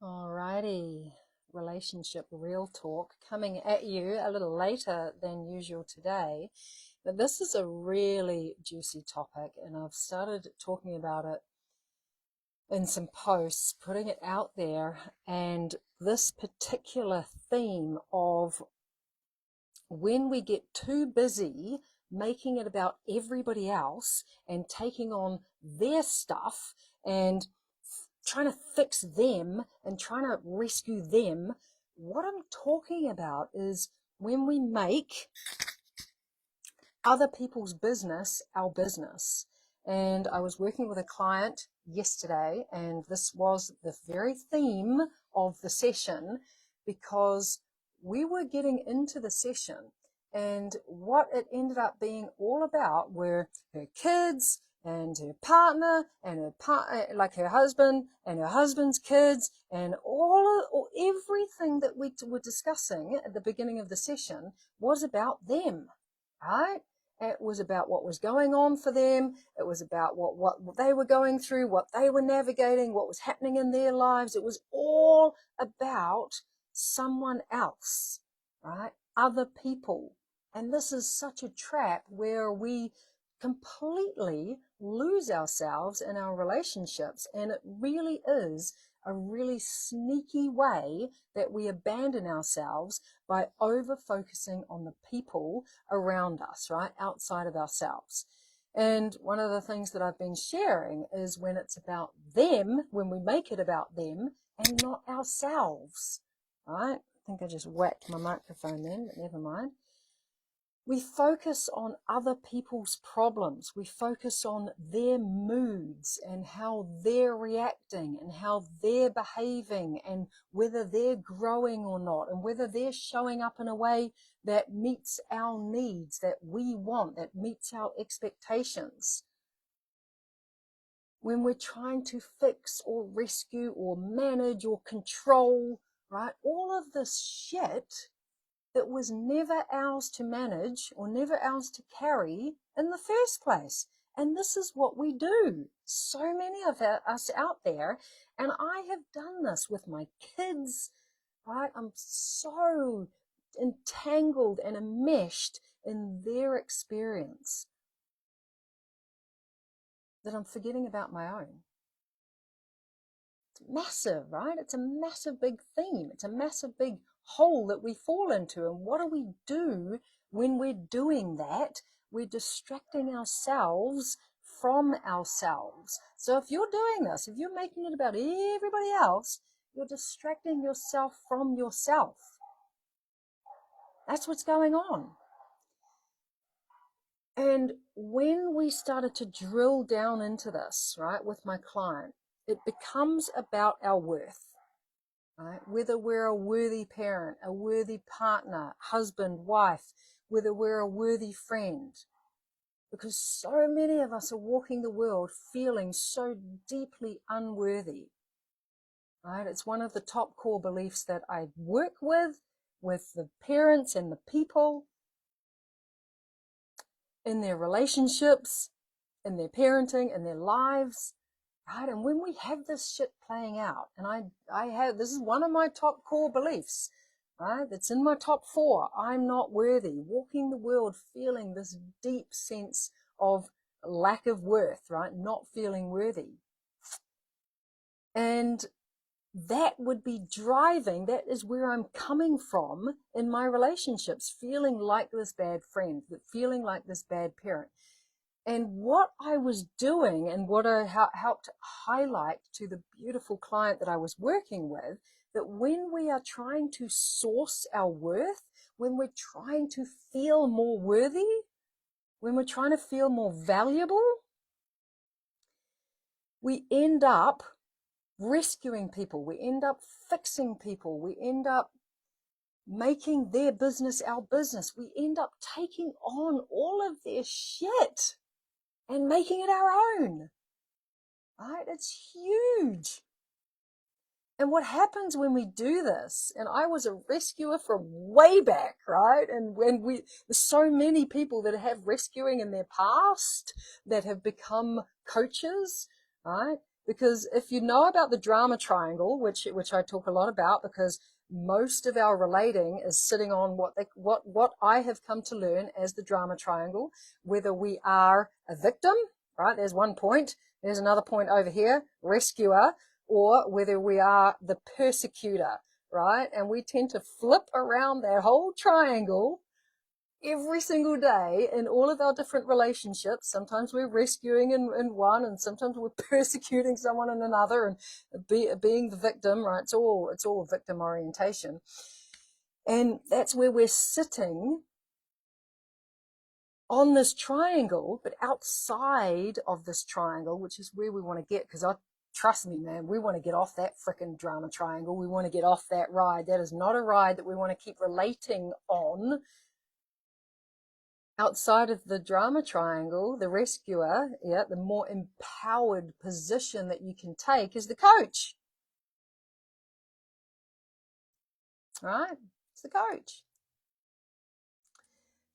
Alrighty, relationship real talk coming at you a little later than usual today. But this is a really juicy topic, and I've started talking about it in some posts, putting it out there. And this particular theme of when we get too busy making it about everybody else and taking on their stuff and trying to fix them and trying to rescue them. What I'm talking about is when we make other people's business our business. And I was working with a client yesterday, and this was the very theme of the session, because we were getting into the session, and what it ended up being all about were her kids and her partner and her husband and her husband's kids, and everything that we were discussing at the beginning of the session was about them, right? It was about what was going on for them. It was about what they were going through, what they were navigating, what was happening in their lives. It was all about someone else, right? Other people. And this is such a trap where we completely lose ourselves in our relationships. And it really is a really sneaky way that we abandon ourselves by over focusing on the people around us, right, outside of ourselves. And one of the things that I've been sharing is when it's about them, when we make it about them and not ourselves, right? I think I just whacked my microphone then, but never mind. We focus on other people's problems. We focus on their moods and how they're reacting and how they're behaving and whether they're growing or not, and whether they're showing up in a way that meets our needs, that we want, that meets our expectations. When we're trying to fix or rescue or manage or control, right, all of this shit that was never ours to manage or never ours to carry in the first place. And this is what we do. So many of us out there, and I have done this with my kids, right? I'm so entangled and enmeshed in their experience that I'm forgetting about my own. It's massive, right? It's a massive big theme. It's a massive big hole that we fall into. And what do we do when we're doing that? We're distracting ourselves from ourselves. So if you're doing this, if you're making it about everybody else, you're distracting yourself from yourself. That's what's going on. And when we started to drill down into this, right, with my client, it becomes about our worth. Right? Whether we're a worthy parent, a worthy partner, husband, wife, whether we're a worthy friend. Because so many of us are walking the world feeling so deeply unworthy. Right? It's one of the top core beliefs that I work with the parents and the people in their relationships, in their parenting, in their lives. Right? And when we have this shit playing out, and this is one of my top core beliefs, right? That's in my top 4. I'm not worthy. Walking the world feeling this deep sense of lack of worth, right? Not feeling worthy. And that would be driving, that is where I'm coming from in my relationships, feeling like this bad friend, feeling like this bad parent. And what I was doing and what I helped highlight to the beautiful client that I was working with, that when we are trying to source our worth, when we're trying to feel more worthy, when we're trying to feel more valuable, we end up rescuing people. We end up fixing people. We end up making their business our business. We end up taking on all of their shit and making it our own, right? It's huge. And what happens when we do this, and I was a rescuer from way back, right? And there's so many people that have rescuing in their past that have become coaches, right? Because if you know about the drama triangle, which I talk a lot about, because most of our relating is sitting on what I have come to learn as the drama triangle, whether we are a victim, right? There's one point. There's another point over here, rescuer, or whether we are the persecutor, right? And we tend to flip around that whole triangle every single day in all of our different relationships. Sometimes we're rescuing in one, and sometimes we're persecuting someone in another, and being the victim, right? It's all victim orientation. And that's where we're sitting on this triangle, but outside of this triangle, which is where we want to get, because trust me, man, we want to get off that frickin' drama triangle. We want to get off that ride. That is not a ride that we want to keep relating on. Outside of the drama triangle, the rescuer, the more empowered position that you can take is the coach. Right? It's the coach.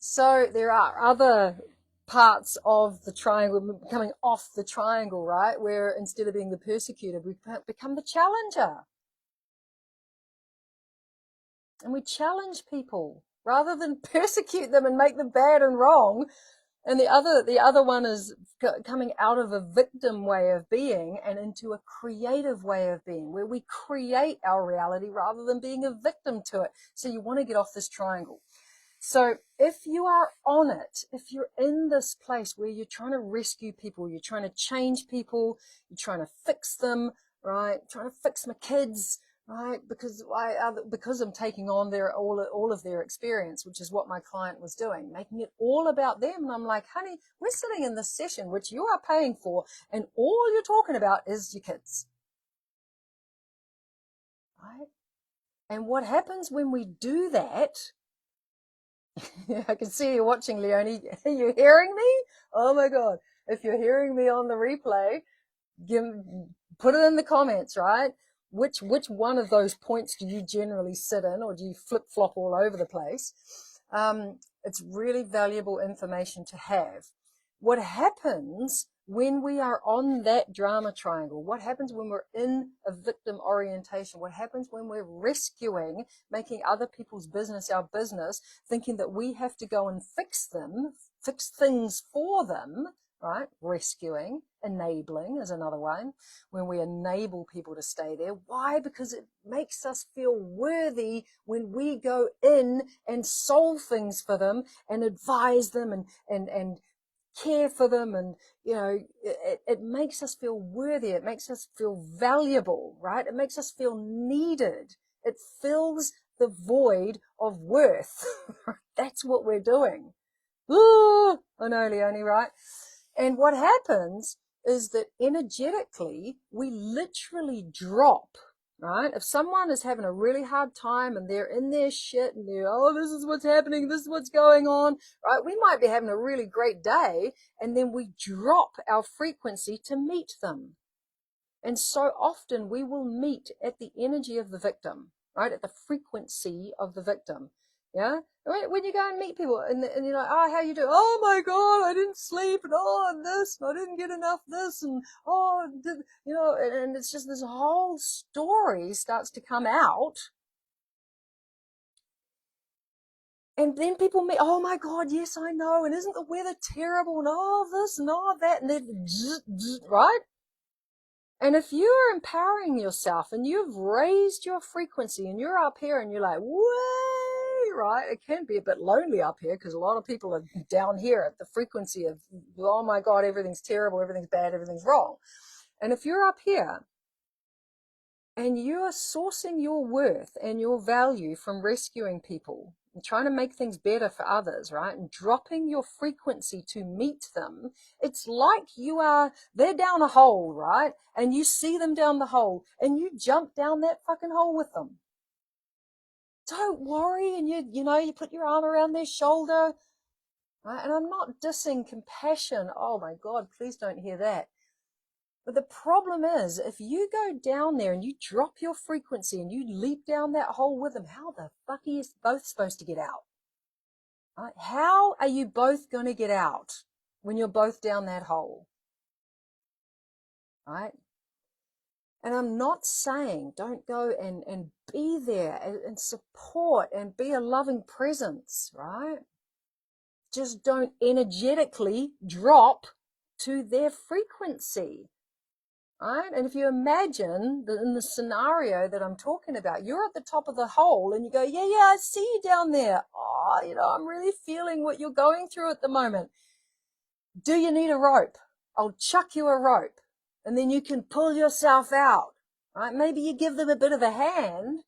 So there are other parts of the triangle, coming off the triangle, right? Where instead of being the persecutor, we become the challenger. And we challenge people rather than persecute them and make them bad and wrong. And the other one is coming out of a victim way of being and into a creative way of being, where we create our reality rather than being a victim to it. So you want to get off this triangle. So if you are on it, if you're in this place where you're trying to rescue people, you're trying to change people, you're trying to fix them, right? Trying to fix my kids, right? Because I'm taking on all of their experience, which is what my client was doing, making it all about them. And I'm like, honey, we're sitting in this session, which you are paying for, and all you're talking about is your kids, right? And what happens when we do that? I can see you watching, Leonie. Are you hearing me? Oh my God. If you're hearing me on the replay, put it in the comments, right? Which one of those points do you generally sit in, or do you flip-flop all over the place? It's really valuable information to have. What happens when we are on that drama triangle? What happens when we're in a victim orientation? What happens when we're rescuing, making other people's business our business, thinking that we have to go and fix things for them, right? Rescuing, enabling is another one. When we enable people to stay there. Why? Because it makes us feel worthy when we go in and solve things for them and advise them and care for them. And, it makes us feel worthy. It makes us feel valuable, right? It makes us feel needed. It fills the void of worth. That's what we're doing. Ooh, I know, Leonie, right? And what happens is that energetically, we literally drop, right? If someone is having a really hard time and they're in their shit and this is what's happening, this is what's going on, right? We might be having a really great day, and then we drop our frequency to meet them. And so often we will meet at the energy of the victim, right? At the frequency of the victim. Yeah. When you go and meet people and you're like, oh, how you do? Oh my God, I didn't sleep, and this, and I didn't get enough this, and and it's just this whole story starts to come out. And then people meet, oh my God, yes, I know, and isn't the weather terrible, and all this and all that, and then, right? And if you're empowering yourself and you've raised your frequency and you're up here and you're like, way, right? It can be a bit lonely up here because a lot of people are down here at the frequency of, oh my God, everything's terrible, everything's bad, everything's wrong. And if you're up here and you're sourcing your worth and your value from rescuing people and trying to make things better for others, right? And dropping your frequency to meet them, it's like they're down a hole, right? And you see them down the hole and you jump down that fucking hole with them. Don't worry. And you put your arm around their shoulder, right? And I'm not dissing compassion. Oh my God, please don't hear that. But the problem is, if you go down there and you drop your frequency and you leap down that hole with them, how the fuck are you both supposed to get out? Right? How are you both going to get out when you're both down that hole? Right? And I'm not saying don't go and be there and support and be a loving presence, right? Just don't energetically drop to their frequency, right? And if you imagine that in the scenario that I'm talking about, you're at the top of the hole and you go, yeah, I see you down there. Oh, I'm really feeling what you're going through at the moment. Do you need a rope? I'll chuck you a rope and then you can pull yourself out, right? Maybe you give them a bit of a hand,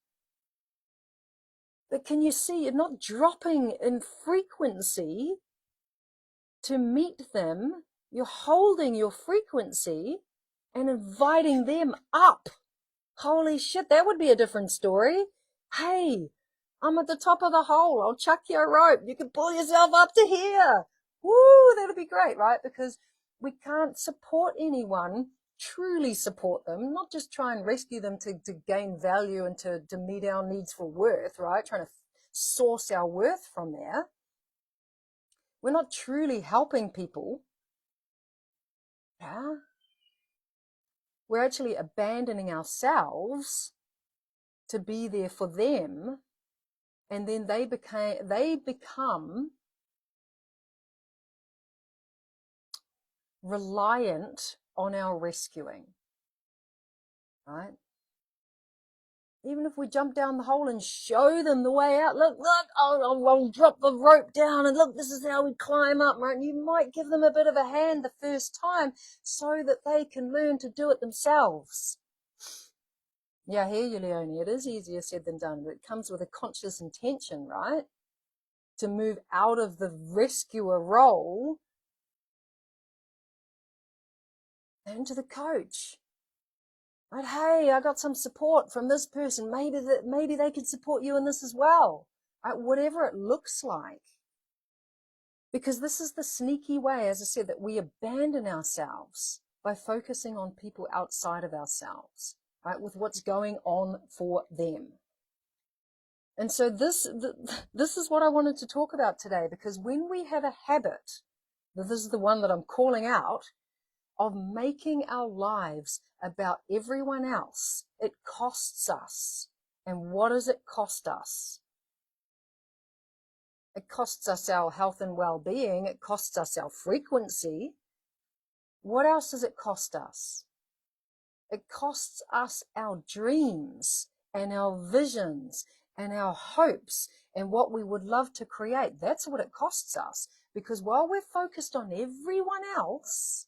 but can you see you're not dropping in frequency to meet them? You're holding your frequency and inviting them up. Holy shit, that would be a different story. Hey, I'm at the top of the hole. I'll chuck you a rope. You can pull yourself up to here. Woo, that'll be great, right? Because we can't support anyone, truly support them, not just try and rescue them to gain value and to meet our needs for worth, right? Trying to source our worth from there. We're not truly helping people. Yeah. We're actually abandoning ourselves to be there for them, and then they become reliant on our rescuing, right? Even if we jump down the hole and show them the way out, look, I'll drop the rope down and look, this is how we climb up, right? And you might give them a bit of a hand the first time so that they can learn to do it themselves. Yeah, I hear you, Leonie. It is easier said than done, but it comes with a conscious intention, right? To move out of the rescuer role into the coach. Right? Hey, I got some support from this person. Maybe they could support you in this as well. Right? Whatever it looks like. Because this is the sneaky way, as I said, that we abandon ourselves by focusing on people outside of ourselves, right? With what's going on for them. And so this is what I wanted to talk about today, because when we have a habit, this is the one that I'm calling out, of making our lives about everyone else, it costs us. And what does it cost us? It costs us our health and well-being. It costs us our frequency. What else does it cost us? It costs us our dreams and our visions and our hopes and what we would love to create. That's what it costs us. Because while we're focused on everyone else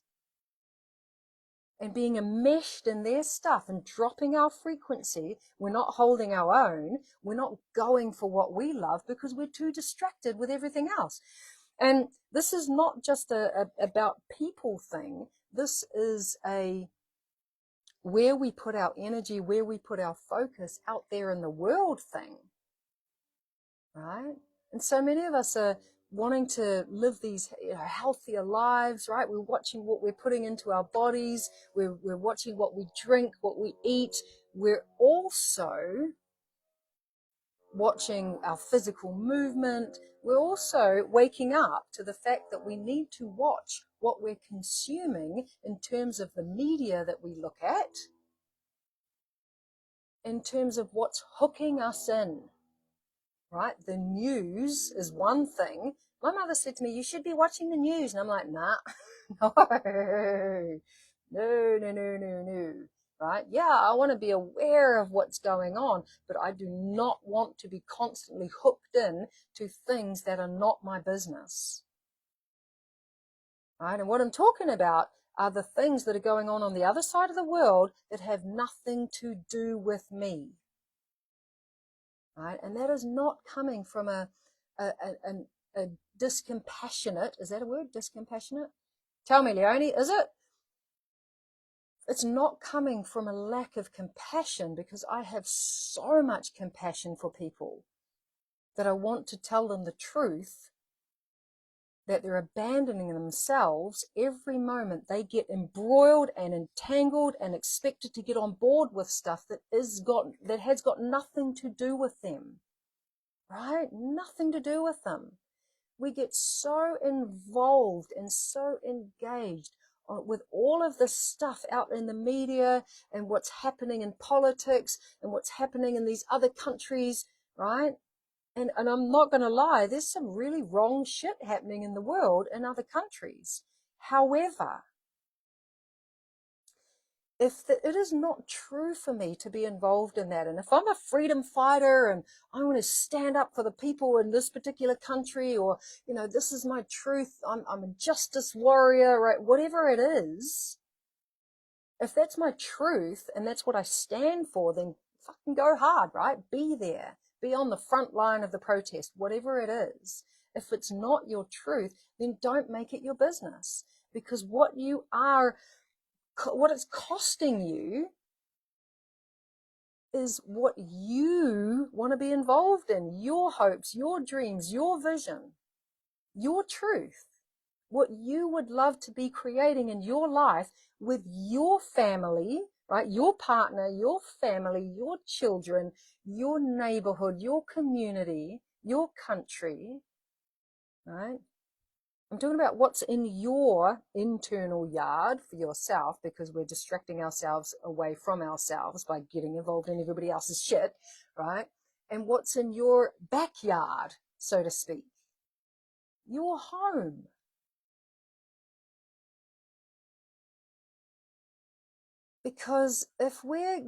and being enmeshed in their stuff and dropping our frequency, we're not holding our own. We're not going for what we love because we're too distracted with everything else. And this is not just about people thing. This is a where we put our energy, where we put our focus out there in the world thing, right? And so many of us are wanting to live these healthier lives, right? We're watching what we're putting into our bodies. We're watching what we drink, what we eat. We're also watching our physical movement. We're also waking up to the fact that we need to watch what we're consuming in terms of the media that we look at, in terms of what's hooking us in, right? The news is one thing. My mother said to me, you should be watching the news. And I'm like, nah, no. Right? Yeah, I want to be aware of what's going on, but I do not want to be constantly hooked in to things that are not my business. Right? And what I'm talking about are the things that are going on the other side of the world that have nothing to do with me. Right? And that is not coming from a discompassionate, is that a word? Discompassionate? Tell me, Leonie, is it? It's not coming from a lack of compassion, because I have so much compassion for people that I want to tell them the truth, that they're abandoning themselves every moment they get embroiled and entangled and expected to get on board with stuff that has got nothing to do with them, right? Nothing to do with them. We get so involved and so engaged with all of this stuff out in the media and what's happening in politics and what's happening in these other countries, right? And I'm not going to lie, there's some really wrong shit happening in the world in other countries. However, it is not true for me to be involved in that, and if I'm a freedom fighter and I want to stand up for the people in this particular country, or this is my truth, I'm a justice warrior, right? Whatever it is, if that's my truth and that's what I stand for, then fucking go hard, right? Be there, be on the front line of the protest, whatever it is. If it's not your truth, then don't make it your business, because what it's costing you is what you want to be involved in, your hopes, your dreams, your vision, your truth, what you would love to be creating in your life with your family, right? Your partner, your family, your children, your neighborhood, your community, your country, right? I'm talking about what's in your internal yard for yourself, because we're distracting ourselves away from ourselves by getting involved in everybody else's shit, right? And what's in your backyard, so to speak, your home. Because if we're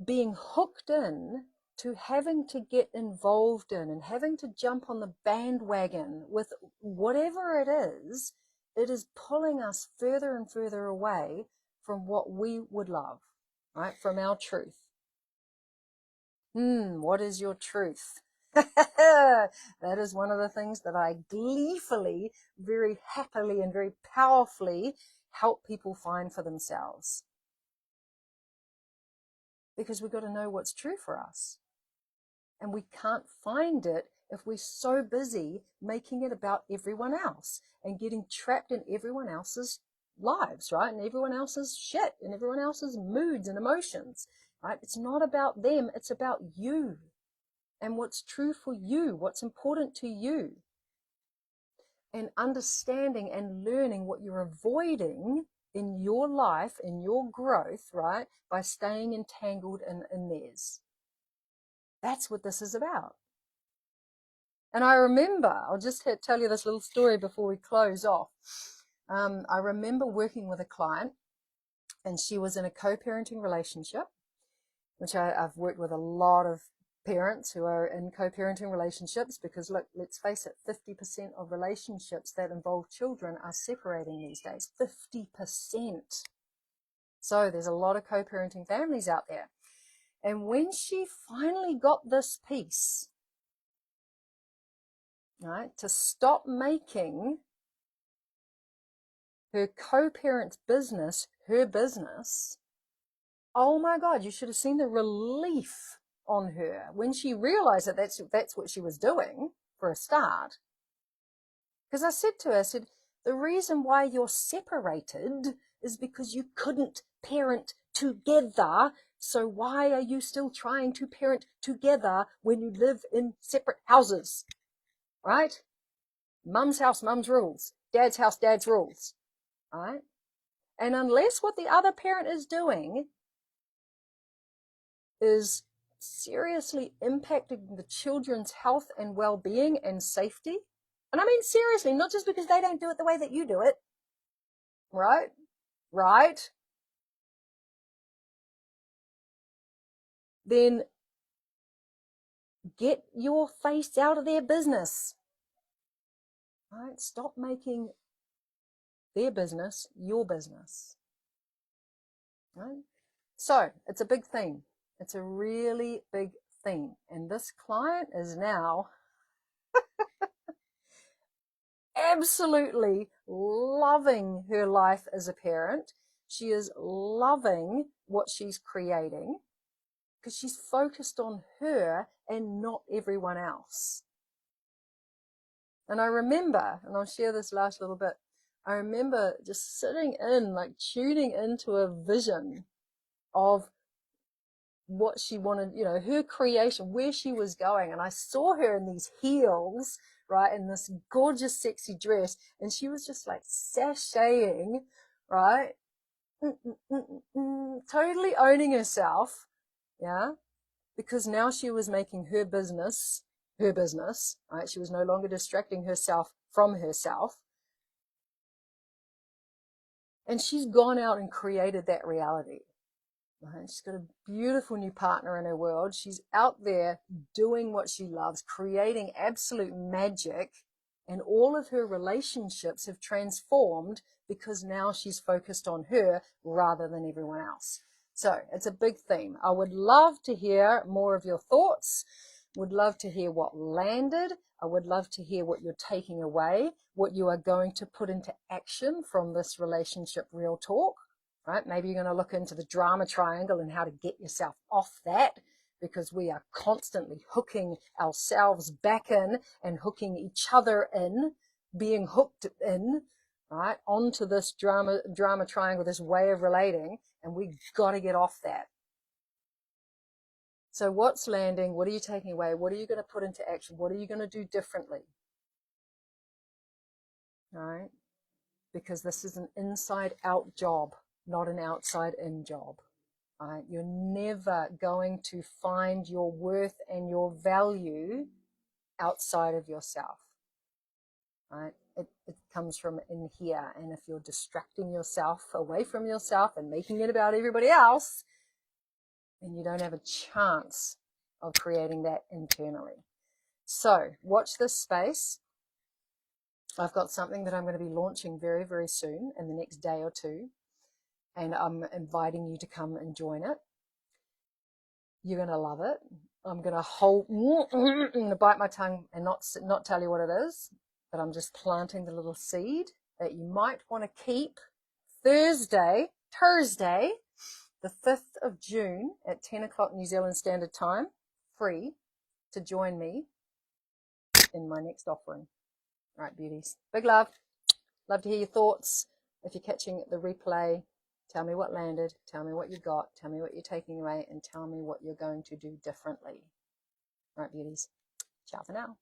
being hooked in to having to get involved in and having to jump on the bandwagon with whatever it is pulling us further and further away from what we would love, right? From our truth. What is your truth? That is one of the things that I gleefully, very happily, and very powerfully help people find for themselves. Because we've got to know what's true for us. And we can't find it if we're so busy making it about everyone else and getting trapped in everyone else's lives, right? And everyone else's shit and everyone else's moods and emotions, right? It's not about them. It's about you and what's true for you, what's important to you, and understanding and learning what you're avoiding in your life, in your growth, right? By staying entangled in theirs. That's what this is about. And I remember, I'll just tell you this little story before we close off. I remember working with a client, and she was in a co-parenting relationship, which I've worked with a lot of parents who are in co-parenting relationships, because look, let's face it, 50% of relationships that involve children are separating these days. 50%. So there's a lot of co-parenting families out there. And when she finally got this piece, right, to stop making her co-parent's business her business, oh my God, you should have seen the relief on her when she realized that that's what she was doing for a start. Because I said to her, the reason why you're separated is because you couldn't parent together. So why are you still trying to parent together when you live in separate houses, right? Mum's house, mum's rules. Dad's house, dad's rules, right? And unless what the other parent is doing is seriously impacting the children's health and well-being and safety, and I mean seriously, not just because they don't do it the way that you do it, right? Right? Then get your face out of their business, right? Stop making their business your business, right? So it's a big theme. It's a really big theme. And this client is now absolutely loving her life as a parent. She is loving what she's creating because she's focused on her and not everyone else. And I remember, and I'll share this last little bit, I remember just sitting in, like tuning into a vision of what she wanted, her creation, where she was going. And I saw her in these heels, right, in this gorgeous, sexy dress. And she was just like sashaying, right? Totally owning herself. Yeah. Because now she was making her business, right? She was no longer distracting herself from herself. And she's gone out and created that reality. Right? She's got a beautiful new partner in her world. She's out there doing what she loves, creating absolute magic. And all of her relationships have transformed because now she's focused on her rather than everyone else. So it's a big theme. I would love to hear more of your thoughts. Would love to hear what landed. I would love to hear what you're taking away, what you are going to put into action from this relationship real talk, right? Maybe you're going to look into the drama triangle and how to get yourself off that, because we are constantly hooking ourselves back in and hooking each other in, being hooked in, right, onto this drama triangle, this way of relating, and we got to get off that. So what's landing? What are you taking away? What are you going to put into action? What are you going to do differently? All right? Because this is an inside-out job, not an outside-in job. All right? You're never going to find your worth and your value outside of yourself. Right? It comes from in here. And if you're distracting yourself away from yourself and making it about everybody else, then you don't have a chance of creating that internally. So watch this space. I've got something that I'm going to be launching very, very soon in the next day or two. And I'm inviting you to come and join it. You're going to love it. I'm going to bite my tongue and not tell you what it is, but I'm just planting the little seed that you might want to keep Thursday, the 5th of June at 10 o'clock New Zealand Standard Time, free to join me in my next offering. All right, beauties. Big love. Love to hear your thoughts. If you're catching the replay, tell me what landed, tell me what you got, tell me what you're taking away, and tell me what you're going to do differently. All right, beauties. Ciao for now.